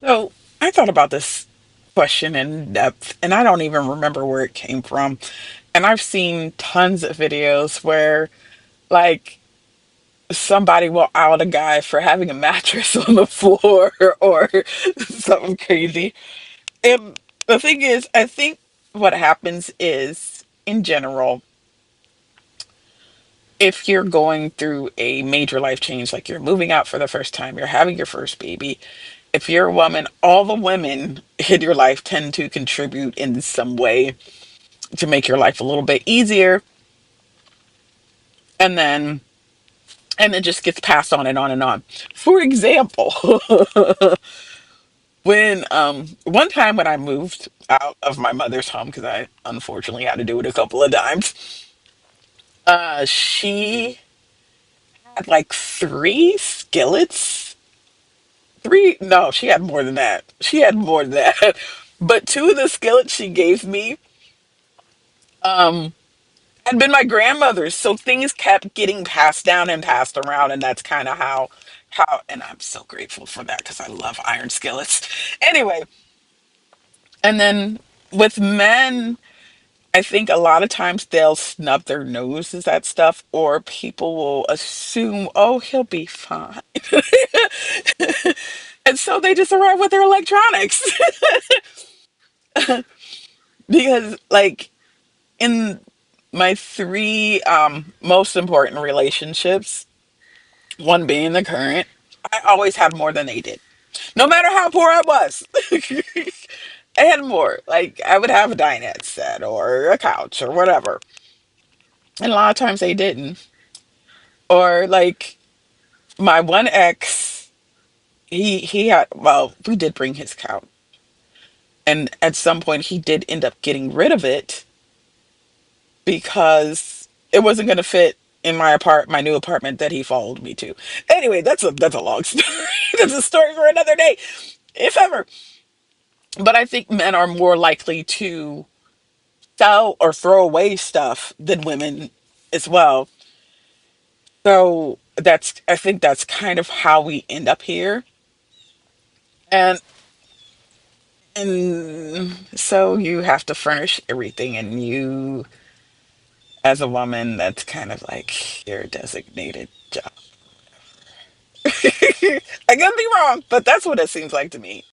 So I thought about this question in depth, and I don't even remember where it came from. And I've seen tons of videos where, like, somebody will out a guy for having a mattress on the floor or something crazy. And the thing is, I think what happens is, in general, if you're going through a major life change, like you're moving out for the first time, you're having your first baby, if you're a woman, all the women in your life tend to contribute in some way to make your life a little bit easier. And then it just gets passed on and on and on. For example, when one time when I moved out of my mother's home, because I unfortunately had to do it a couple of times, she had like three skillets. Three, no, she had more than that. She had more than that. But two of the skillets she gave me um had been my grandmother's, so things kept getting passed down and passed around, and that's kind of how and I'm so grateful for that because I love iron skillets. Anyway, and then with men, I think a lot of times they'll snub their noses at stuff, or people will assume, oh, he'll be fine. And so they just arrive with their electronics. Because, like, in my three most important relationships, one being the current, I always had more than they did. No matter how poor I was, I had more. Like, I would have a dinette set or a couch or whatever. And a lot of times they didn't. Or, like, my one ex, he had, well, we did bring his couch. And at some point he did end up getting rid of it because it wasn't going to fit in my new apartment that he followed me to. Anyway, that's a long story. That's a story for another day, if ever. But I think men are more likely to sell or throw away stuff than women as well. So I think that's kind of how we end up here. And so you have to furnish everything, and you, as a woman, that's kind of like your designated job. I could be wrong, but that's what it seems like to me.